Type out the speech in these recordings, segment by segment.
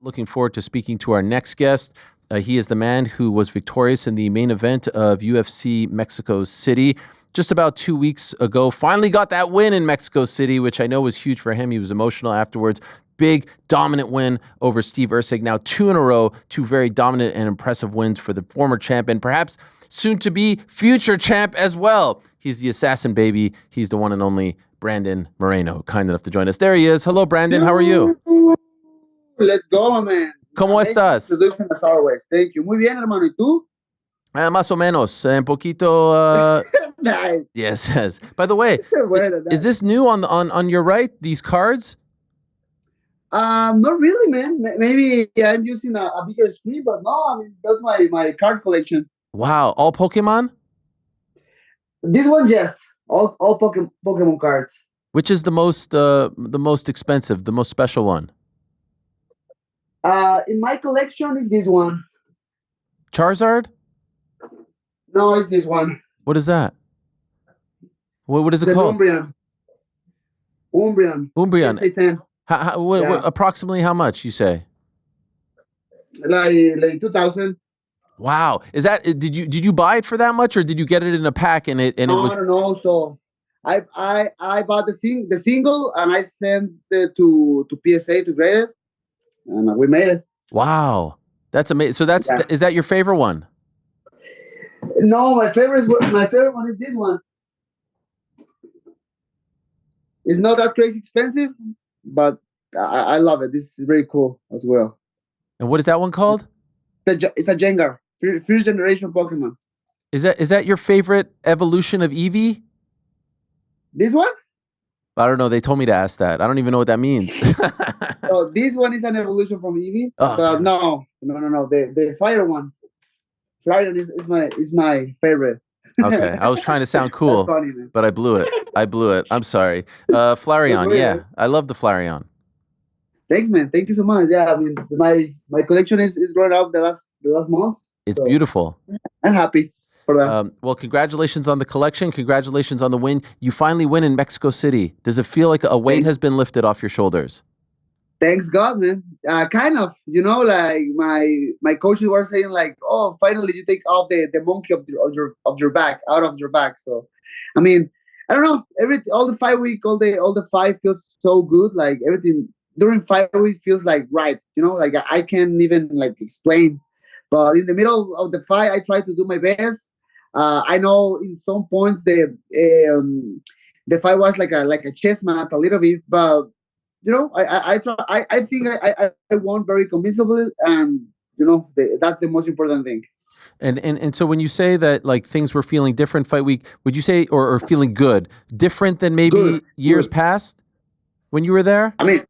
Looking forward to speaking to our next guest. He is the man who was victorious in the main event of UFC Mexico City just about 2 weeks ago. Finally got that win in Mexico City, which I know was huge for him. He was emotional afterwards. Big, dominant win over Steve Erceg. Now 2 in a row, 2 very dominant and impressive wins for the former champ and perhaps soon to be future champ as well. He's the assassin baby. He's the one and only Brandon Moreno, kind enough to join us. There he is. Hello, Brandon. How are you? Let's go, man. ¿Cómo estás? As always. Thank you. Muy bien, hermano. ¿Y tú? Más o menos. Un poquito. Nice. Yes. By the way, Bueno, nice. is this new on your right, these cards? Not really, man. Maybe I'm using a bigger screen, but no, I mean, that's my card collection. Wow. All Pokemon? This one, yes. All Pokemon cards. Which is the most expensive, the most special one? In my collection is this one. Charizard? No, it's this one. What is that? What is it called? Umbreon. Umbreon. Approximately how much, you say? Like 2,000. Wow. Is that did you buy it for that much, or did you get it in a pack and it was? I don't know. So I bought the single and I sent it to PSA to grade it, and we made it. Wow, that's amazing. So is that your favorite one? No, my favorite one is this one. It's not that crazy expensive, but I love it. This is very cool as well. And what is that one called? It's a Jengar, first generation Pokemon. Is that your favorite evolution of Eevee? This one? I don't know. They told me to ask that. I don't even know what that means. So this one is an evolution from Eevee. Oh, no. The fire one. Flareon is my favorite. Okay, I was trying to sound cool, funny, but I blew it. I'm sorry. Flareon, yeah, I love the Flareon. Thanks, man. Thank you so much. Yeah, I mean, my collection is growing up the last month. It's beautiful. I'm happy for that. Well, congratulations on the collection. Congratulations on the win. You finally win in Mexico City. Does it feel like a weight has been lifted off your shoulders? Thanks God, man. Kind of, like my coaches were saying, like, oh, finally you take off the monkey of your back, out of your back. So, I mean, I don't know. All the 5 week, all the fight feels so good. Like everything during 5 weeks feels like right. Like I can't even like explain. But in the middle of the fight, I try to do my best. I know in some points the fight was like a chess match a little bit, but. I try. I think I won very convincingly, and that's the most important thing. And so when you say that like things were feeling different fight week, would you say or feeling good, different than maybe years past when you were there? I mean,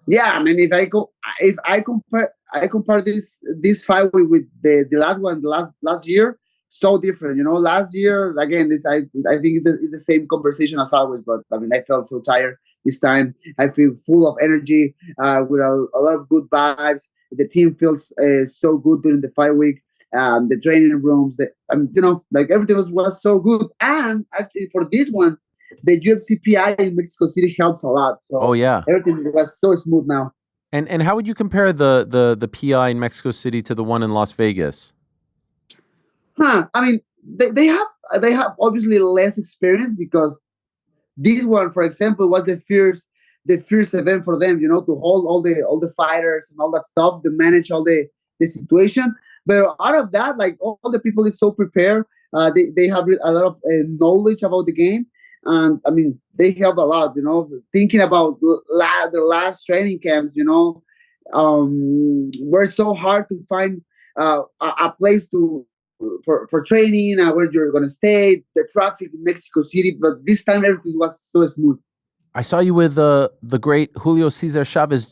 yeah. I mean, if I compare this fight with the last one, last year, so different. Last year again, I think it's the same conversation as always, but I mean, I felt so tired. This time, I feel full of energy, with a lot of good vibes. The team feels so good during the fight week. The training rooms, like everything was so good. And actually, for this one, the UFC PI in Mexico City helps a lot. So everything was so smooth now. And how would you compare the PI in Mexico City to the one in Las Vegas? I mean, they have obviously less experience because. This one, for example, was the first event for them, to hold all the fighters and all that stuff, to manage all the situation. But out of that, like all the people is so prepared. They have a lot of knowledge about the game, and I mean they help a lot. Thinking about the last training camps, were so hard to find a place for training, where you're going to stay, the traffic in Mexico City, but this time everything was so smooth. I saw you with the great Julio Cesar Chavez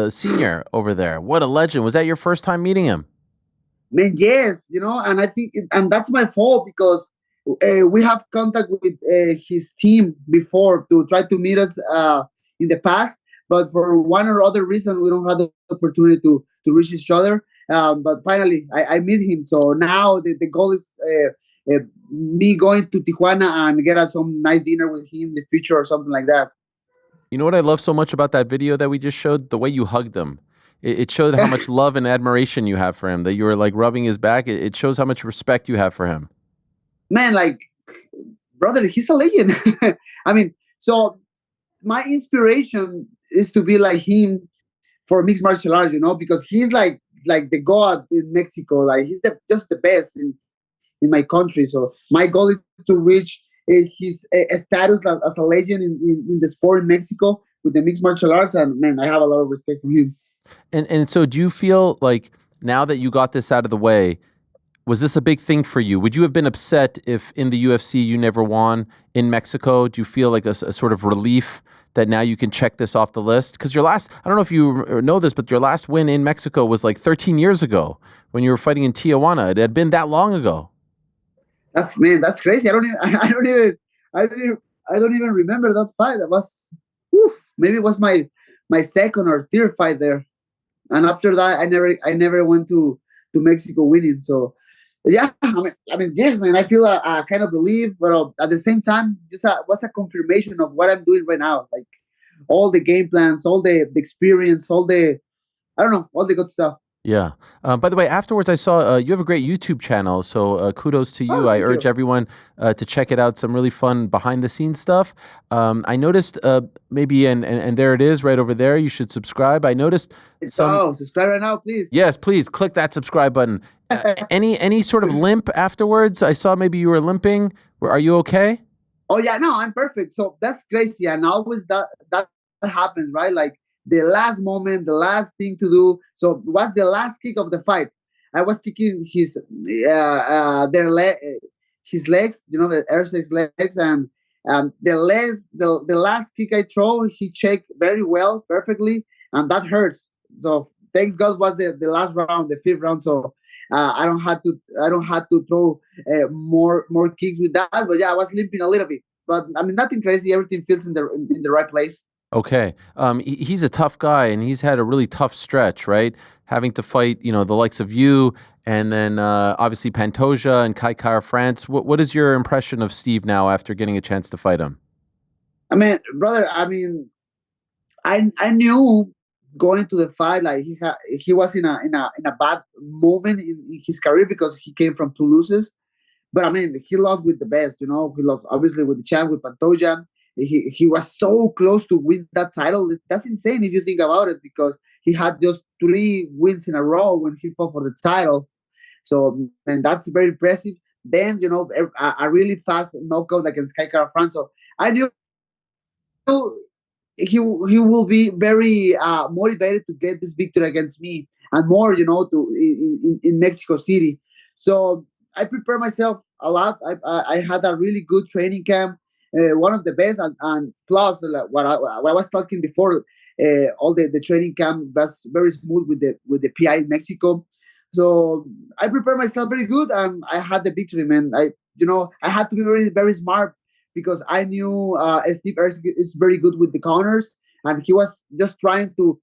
Sr. over there. What a legend. Was that your first time meeting him? Man, yes, and I think, and that's my fault because we have contact with his team before to try to meet us in the past, but for one or other reason, we don't have the opportunity to reach each other. But finally, I meet him. So now the goal is me going to Tijuana and get some nice dinner with him in the future or something like that. You know what I love so much about that video that we just showed? The way you hugged him. It showed how much love and admiration you have for him, that you were like rubbing his back. It shows how much respect you have for him. Man, like, brother, he's a legend. I mean, so my inspiration is to be like him for mixed martial arts, because he's like the god in Mexico. Like, he's just the best in my country. So my goal is to reach his status as a legend in the sport in Mexico with the mixed martial arts. And man, I have a lot of respect for him. And so do you feel like now that you got this out of the way, was this a big thing for you? Would you have been upset if in the UFC you never won in Mexico? Do you feel like a sort of relief that now you can check this off the list? Because I don't know if you know this, but your last win in Mexico was like 13 years ago when you were fighting in Tijuana. It had been that long ago. That's crazy. I don't even remember that fight. That was, maybe it was my second or third fight there. And after that, I never went to Mexico winning. So yeah, I mean, yes, man, I feel a kind of relief, but at the same time, just was a confirmation of what I'm doing right now. Like, all the game plans, all the experience, all the good stuff. Yeah. By the way, afterwards, I saw you have a great YouTube channel, so kudos to you. I urge everyone to check it out. Some really fun behind-the-scenes stuff. I noticed maybe, and there it is right over there. You should subscribe. I noticed subscribe right now, please. Yes, please click that subscribe button. Any sort of limp afterwards? I saw maybe you were limping. Are you okay? Oh yeah, no, I'm perfect. So that's crazy, and always that happens, right? Like, the last moment, the last thing to do. So it was the last kick of the fight. I was kicking his legs, the Erceg's legs, and the last kick I throw, he checked very well, perfectly, and that hurts. So thanks God was the last round, the fifth round. So I don't have to throw more kicks with that. But yeah, I was limping a little bit, but I mean, nothing crazy. Everything feels in the right place. Okay. He's a tough guy, and he's had a really tough stretch, right? Having to fight, the likes of you, and then obviously Pantoja and Kai Kara-France. What is your impression of Steve now after getting a chance to fight him? I mean, brother, I knew going to the fight, like, he was in a bad moment in his career because he came from two losses. But I mean, he lost with the best, He lost obviously with the champ, with Pantoja. He was so close to win that title. That's insane if you think about it, because he had just 3 wins in a row when he fought for the title. So, and that's very impressive. Then, a really fast knockout against Kai Kara-France. So I knew he will be very motivated to get this victory against me and more, in Mexico City. So I prepared myself a lot. I had a really good training camp. One of the best, and plus what I was talking before, all the training camp was very smooth with the PI in Mexico. So I prepared myself very good, and I had the victory, man. I had to be very, very smart, because I knew Steve Erceg is very good with the counters, and he was just trying to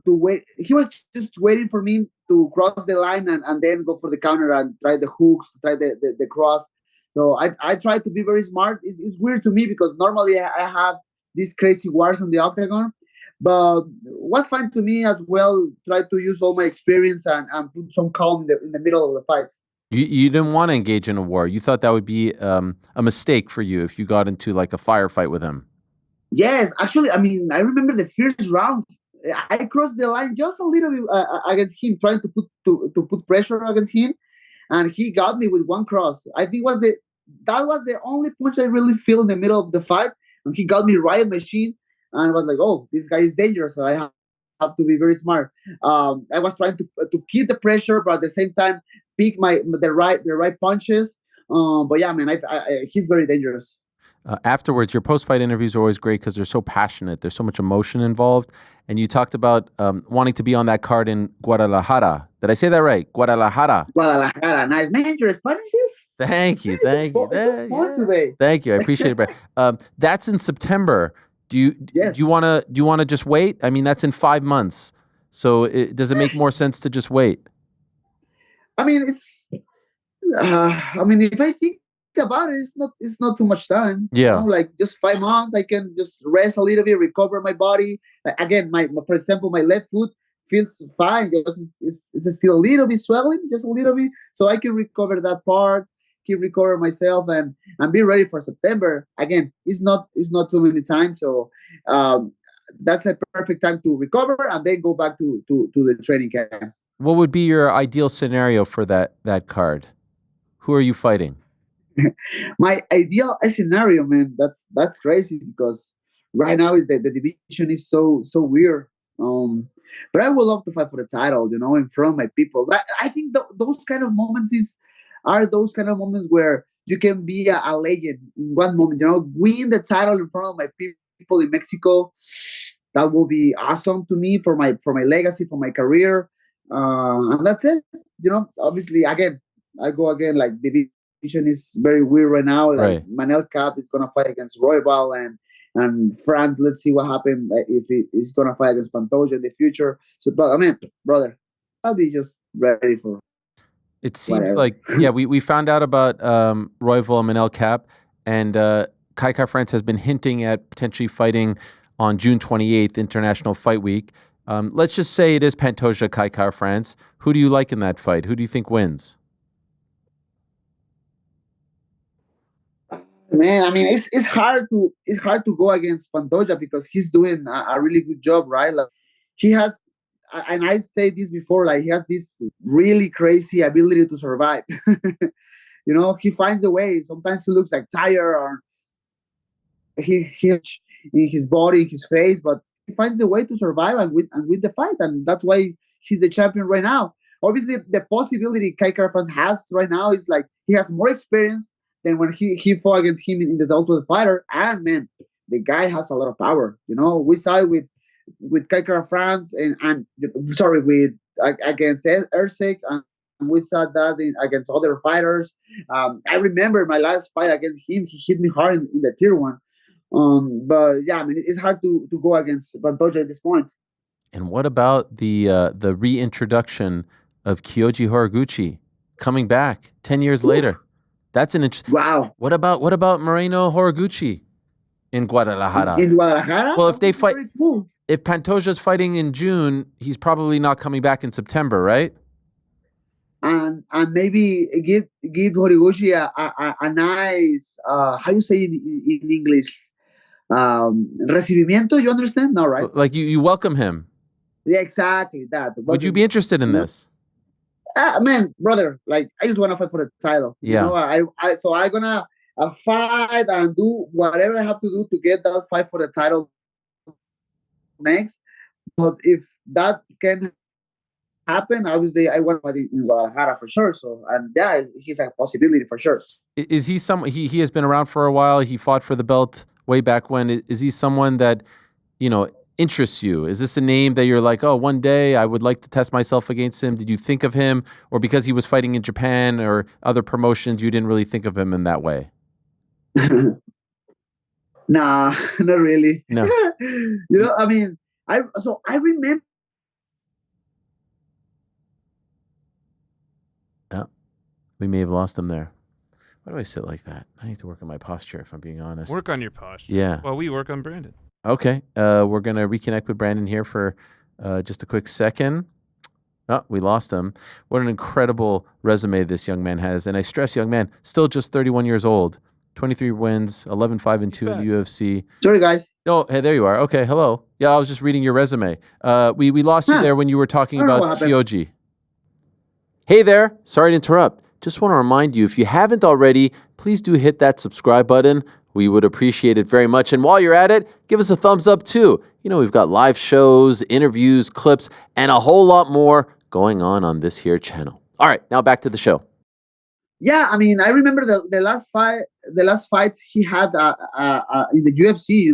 wait. He was just waiting for me to cross the line and then go for the counter and try the hooks, try the cross. So I try to be very smart. It's weird to me, because normally I have these crazy wars on the octagon, but what's fine to me as well, try to use all my experience and put some calm in the middle of the fight. You didn't want to engage in a war. You thought that would be a mistake for you if you got into like a firefight with him. Yes, actually, I mean, I remember the first round. I crossed the line just a little bit against him, trying to put pressure against him, and he got me with one cross. I think that was the only punch I really feel in the middle of the fight, and he got me right in my shin, and I was like, "Oh, this guy is dangerous." So I have to be very smart. I was trying to keep the pressure, but at the same time pick the right punches. But yeah, man, he's very dangerous. Afterwards, your post-fight interviews are always great because they're so passionate. There's so much emotion involved. And you talked about wanting to be on that card in Guadalajara. Did I say that right? Guadalajara. Guadalajara. Nice. Man, your Spanish is? Thank you. Thank you. Today. Thank you. I appreciate it, Brad. That's in September. Do you want to just wait? I mean, that's in 5 months. So does it make more sense to just wait? I mean, if I think about it, it's not too much time. Yeah. Like just 5 months, I can just rest a little bit, recover my body. Again, for example, my left foot feels fine. Just it's still a little bit swelling, just a little bit, so I can recover that part, keep recover myself, and be ready for September. Again, it's not too many times, so that's a perfect time to recover and then go back to the training camp. What would be your ideal scenario for that card? Who are you fighting? My ideal scenario, man, that's crazy because right now is the division is so weird. But I would love to fight for the title, in front of my people. I think those kind of moments are those kind of moments where you can be a legend in one moment. Win the title in front of my people in Mexico. That will be awesome to me for my legacy, for my career, and that's it. Obviously, again, I go again like division is very weird right now. Like Right. Manel Cap is gonna fight against Roybal and Frank. Let's see what happens if he's gonna fight against Pantoja in the future. So, but I mean, brother, I'll be just ready for. It seems Whatever. like, yeah, we found out about Royval and Manel Cap, and Kai France has been hinting at potentially fighting on June 28th, International Fight Week. Let's just say it is Pantoja Kai France. Who do you like in that fight? Who do you think wins? Man, I mean, it's hard to go against Pantoja because he's doing a really good job, right? Like he has, and I say this before, like he has this really crazy ability to survive. He finds a way. Sometimes he looks like tired or he in his body, his face, but he finds a way to survive and win the fight, and that's why he's the champion right now. Obviously, the possibility Kai France has right now is like he has more experience than when he fought against him in the Ultimate Fighter, and man, the guy has a lot of power. We saw it with Kai France and sorry with against Erceg, and we saw that against other fighters. I remember my last fight against him; he hit me hard in the tier one. But yeah, I mean, it's hard to go against Pantoja at this point. And what about the reintroduction of Kyoji Horaguchi coming back 10 years later? That's an interesting. Wow. What about Moreno Horaguchi in Guadalajara? In Guadalajara? Well, if they fight, very cool. if Pantoja's fighting in June, he's probably not coming back in September, right? And maybe give Horaguchi a nice how you say in English, recibimiento. You understand? No, right? Like you welcome him. Yeah, exactly that. Would you be interested in this? Man, brother, like I just want to fight for the title. Yeah. So I'm gonna fight and do whatever I have to do to get that fight for the title next. But if that can happen, obviously I want to fight in Guadalajara for sure. So, and yeah, he's a possibility for sure. Is he he has been around for a while? He fought for the belt way back when. Is he someone that interests you? Is this a name that you're like, oh, one day I would like to test myself against him? Did you think of him, or because he was fighting in Japan or other promotions, you didn't really think of him in that way? Nah, not really. No. I mean, I remember. Yeah, we may have lost him there. Why do I sit like that? I need to work on my posture, if I'm being honest. Work on your posture. Yeah. Well, we work on Brandon. Okay. We're going to reconnect with Brandon here for just a quick second. Oh, we lost him. What an incredible resume this young man has. And I stress, young man, still just 31 years old, 23 wins, 11-5-2 in the UFC. Sorry, guys. Oh, hey, there you are. Okay, hello. Yeah, I was just reading your resume. We lost you there when you were talking about Kyoji. Hey there. Sorry to interrupt. Just want to remind you, if you haven't already, please do hit that subscribe button. We would appreciate it very much. And while you're at it, give us a thumbs up too. We've got live shows, interviews, clips, and a whole lot more going on this here channel. All right, now back to the show. Yeah, I mean, I remember the last fights he had in the UFC.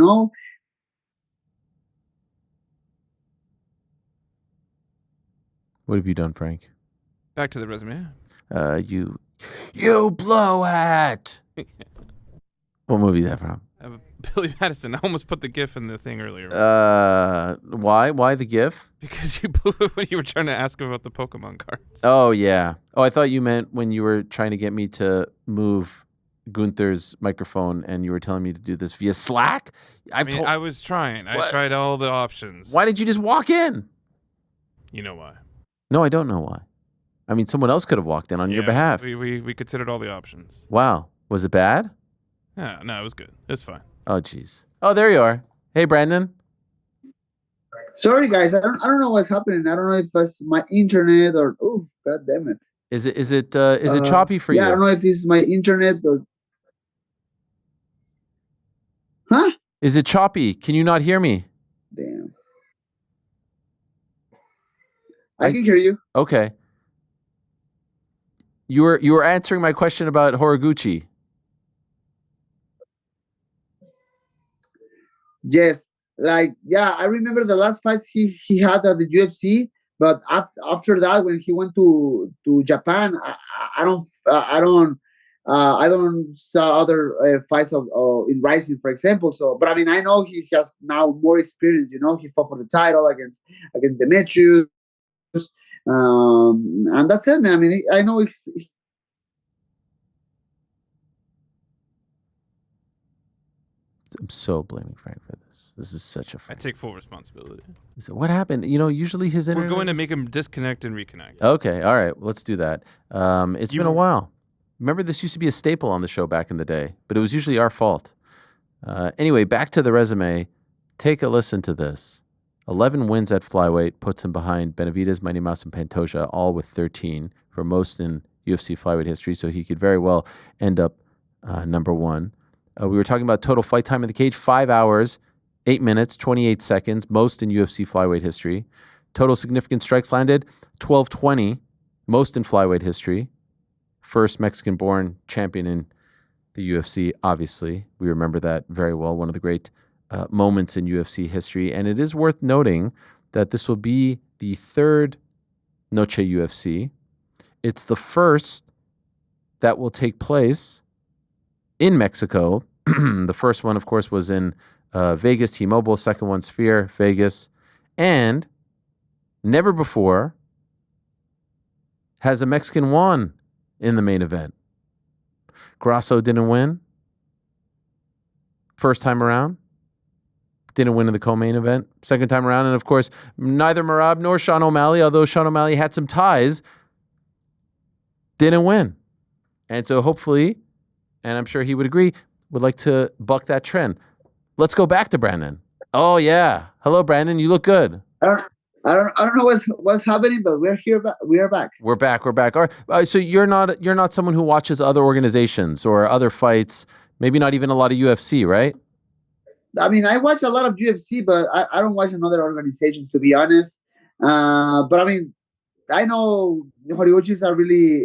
What have you done, Frank? Back to the resume. You blow hat. What movie is that from? Billy Madison. I almost put the GIF in the thing earlier. Why? Why the GIF? Because you blew it when you were trying to ask about the Pokemon cards. Oh, yeah. Oh, I thought you meant when you were trying to get me to move Gunther's microphone and you were telling me to do this via Slack. I was trying. I tried all the options. Why did you just walk in? You know why? No, I don't know why. I mean, someone else could have walked in on your behalf. We considered all the options. Wow. Was it bad? Yeah, no, it was good. It was fine. Oh, jeez. Oh, there you are. Hey, Brandon. Sorry, guys. I don't know what's happening. I don't know if it's my internet or god damn it. Is it choppy for you? Yeah, I don't know if it's my internet or. Huh? Is it choppy? Can you not hear me? Damn. I can hear you. Okay. You were answering my question about Horaguchi. Yes, I remember the last fights he had at the UFC, but after that, when he went to Japan, I don't saw other fights of in Rising, for example. So, but I mean, I know he has now more experience. You know, he fought for the title against Demetrius, and that's it, man. I mean, I know I'm so blaming Frank for this. This is such a. I take full responsibility. So what happened? You know, usually his internet. We're going to make him disconnect and reconnect. Okay, all right, let's do that. It's been a while. Remember, this used to be a staple on the show back in the day, but it was usually our fault. Anyway, back to the resume. Take a listen to this. 11 wins at flyweight puts him behind Benavidez, Mighty Mouse, and Pantoja, all with 13 for most in UFC flyweight history. So he could very well end up number one. We were talking about total fight time in the cage, 5 hours, 8 minutes, 28 seconds, most in UFC flyweight history. Total significant strikes landed, 1220, most in flyweight history. First Mexican-born champion in the UFC, obviously. We remember that very well, one of the great moments in UFC history. And it is worth noting that this will be the third Noche UFC. It's the first that will take place in Mexico. The first one, of course, was in Vegas, T-Mobile. Second one, Sphere, Vegas. And never before has a Mexican won in the main event. Grasso didn't win. First time around. Didn't win in the co-main event. Second time around. And, of course, neither Merab nor Sean O'Malley, although Sean O'Malley had some ties, didn't win. And so hopefully, and I'm sure he would agree, would like to buck that trend. Let's go back to Brandon. Oh yeah, hello Brandon. You look good. I don't know what's happening, but we're here. We are back. We're back. All right. So you're not someone who watches other organizations or other fights. Maybe not even a lot of UFC, right? I mean, I watch a lot of UFC, but I don't watch another organizations, to be honest. But I mean, I know Horaguchi are really.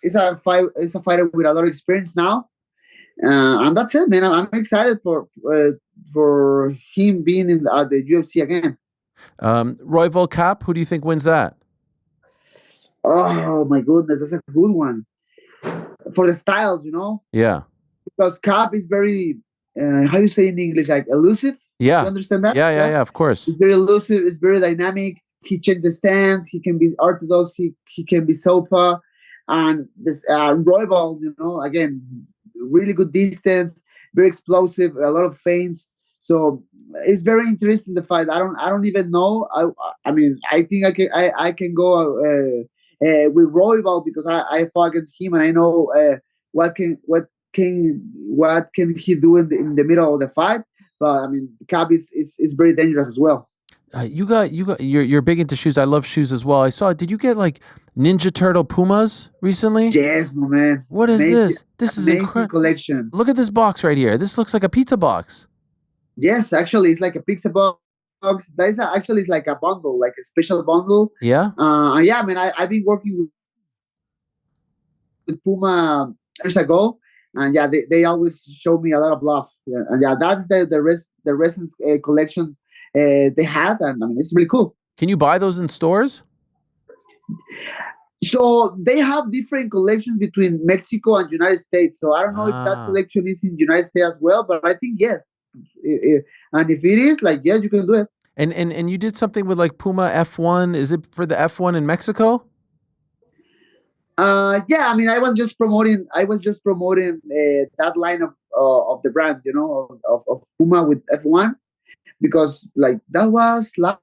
It's a fighter with a lot of experience now, and that's it, man. I'm excited for him being in the UFC again. Royval Cap, who do you think wins that? Oh my goodness, that's a good one for the styles, you know. Yeah, because Cap is very how you say in English, like elusive. Yeah, you understand that? Yeah. Of course, he's very elusive. He's very dynamic. He changes stance. He can be orthodox. He can be sopa. And this Royval, you know, again, really good distance, very explosive, a lot of feints. So it's very interesting, the fight. I don't even know. I mean, I think I can go with Royval because I fought against him and I know what can he do in the middle of the fight. But I mean, Cap is very dangerous as well. You're big into shoes. I love shoes as well. I saw. Did you get like Ninja Turtle Pumas recently? Yes, my man. What is this? This is amazing collection. Look at this box right here. This looks like a pizza box. Yes, actually, it's like a pizza box. That is actually like a bundle, like a special bundle. Yeah. Yeah. I mean, I've been working with Puma years ago, and yeah, they always show me a lot of love. Yeah, and yeah, that's the recent collection they had, and I mean, it's really cool. Can you buy those in stores? So they have different collections between Mexico and United States. So I don't know if that collection is in the United States as well, but I think yes. And if it is, like, yes, you can do it. And you did something with like Puma F1. Is it for the F1 in Mexico? Yeah, I mean, I was just promoting that line of the brand, you know, of Puma with F1, because like that was last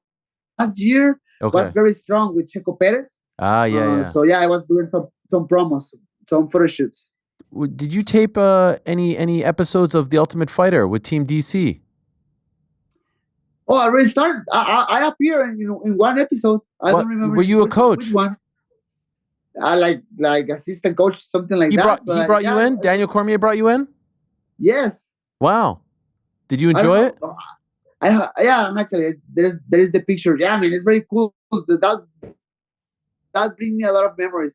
last year was Okay. very strong with Checo Perez. Ah, yeah. So yeah, I was doing some promos, some photo shoots. Did you tape any episodes of The Ultimate Fighter with Team DC? Oh, I already started. I appear in one episode. I What don't remember. were you a which coach? one. I like assistant coach, something like that. He brought you in. Daniel Cormier brought you in. Yes. Wow. Did you I don't enjoy know. it? I'm actually there is the picture. Yeah, I mean it's very cool. That brings me a lot of memories.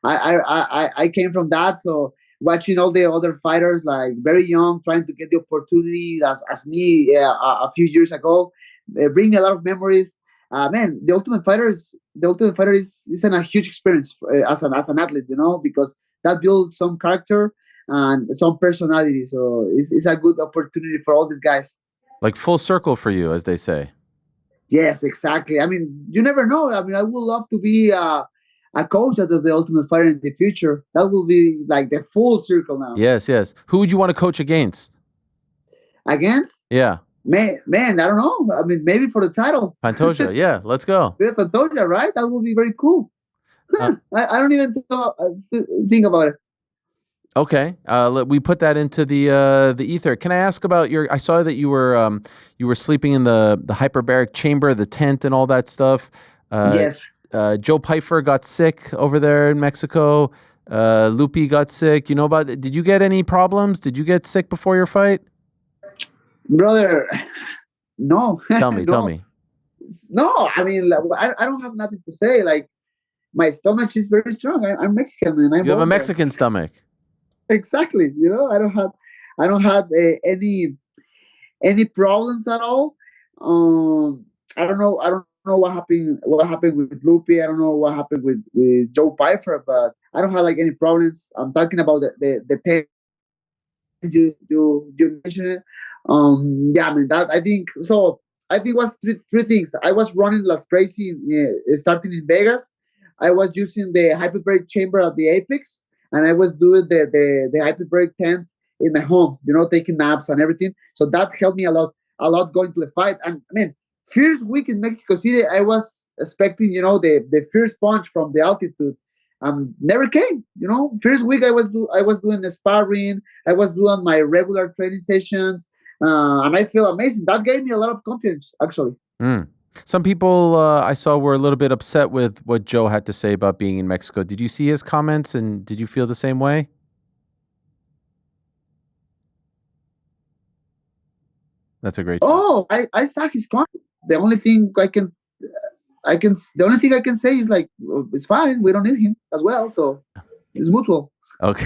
I came from that, so watching all the other fighters like very young trying to get the opportunity as me a few years ago, bring me a lot of memories. Man, the Ultimate Fighter is a huge experience as an athlete, because that builds some character and some personality. So it's a good opportunity for all these guys. Like full circle for you, as they say. Yes, exactly. I mean, you never know. I mean, I would love to be a coach of the Ultimate Fighter in the future. That will be like the full circle now. Yes. Who would you want to coach against? Against? Yeah. Man, I don't know. I mean, maybe for the title. Pantoja. Yeah, let's go. Pantoja, right? That will be very cool. I don't even think about it. Okay, we put that into the ether. Can I ask about I saw that you were sleeping in the hyperbaric chamber, the tent, and all that stuff. Yes. Joe Pyfer got sick over there in Mexico. Lupi got sick. You know about it? Did you get any problems? Did you get sick before your fight? Brother, no. Tell me. No, I mean, I don't have nothing to say. Like, my stomach is very strong. I'm Mexican, man. You have a Mexican stomach. Exactly. I don't have any problems at all. I don't know what happened with Lupi. I don't know what happened with Joe Pyfer, but I don't have like any problems. I'm talking about the pain you mentioned it. Yeah, I mean that I think so. I think it was three things. I was running like crazy, starting in Vegas. I was using the hyperbaric chamber at the Apex, and I was doing the hyperbaric tent in my home, taking naps and everything. So that helped me a lot going to the fight. And I mean, first week in Mexico City, I was expecting, the first punch from the altitude. Never came. First week I was doing the sparring. I was doing my regular training sessions, and I feel amazing. That gave me a lot of confidence, actually. Some people I saw were a little bit upset with what Joe had to say about being in Mexico. Did you see his comments, and did you feel the same way? That's a great job. Oh, I saw his comment. The only thing I can say is like, it's fine. We don't need him as well, so it's mutual. Okay,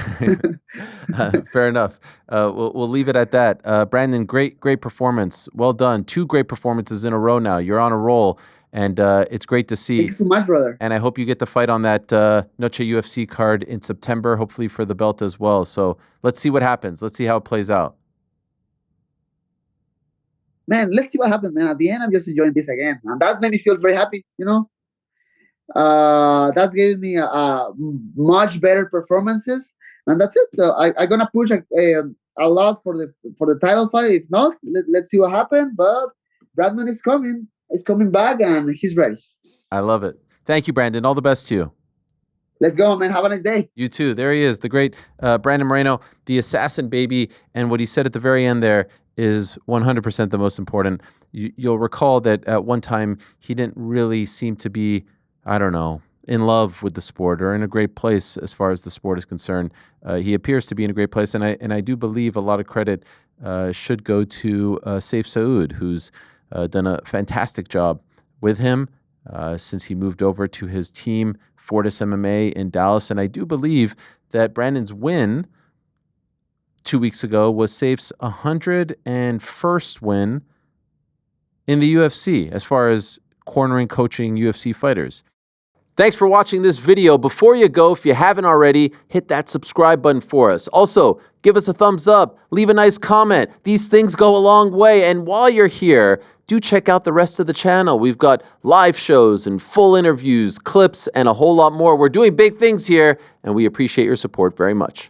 fair enough. We'll leave it at that. Brandon, great performance. Well done. 2 great performances in a row now. You're on a roll, and it's great to see. Thank you so much, brother. And I hope you get to fight on that Noche UFC card in September, hopefully for the belt as well. So let's see what happens. Let's see how it plays out. Man, let's see what happens, man. At the end, I'm just enjoying this again, and that made me feel very happy. That's giving me much better performances, and that's it. I'm gonna push a lot for the title fight. If not, let's see what happens. But Bradman is coming back, and he's ready. I love it. Thank you, Brandon. All the best to you. Let's go, man. Have a nice day. You too. There he is, the great Brandon Moreno, the assassin baby. And what he said at the very end there is 100% the most important. You'll recall that at one time he didn't really seem to be, I don't know, in love with the sport or in a great place as far as the sport is concerned. He appears to be in a great place, and I do believe a lot of credit should go to Saif Saud, who's done a fantastic job with him since he moved over to his team, Fortis MMA in Dallas. And I do believe that Brandon's win 2 weeks ago was Saif's 101st win in the UFC as far as cornering, coaching UFC fighters. Thanks for watching this video. Before you go, if you haven't already, hit that subscribe button for us. Also, give us a thumbs up, leave a nice comment. These things go a long way. And while you're here, do check out the rest of the channel. We've got live shows and full interviews, clips, and a whole lot more. We're doing big things here, and we appreciate your support very much.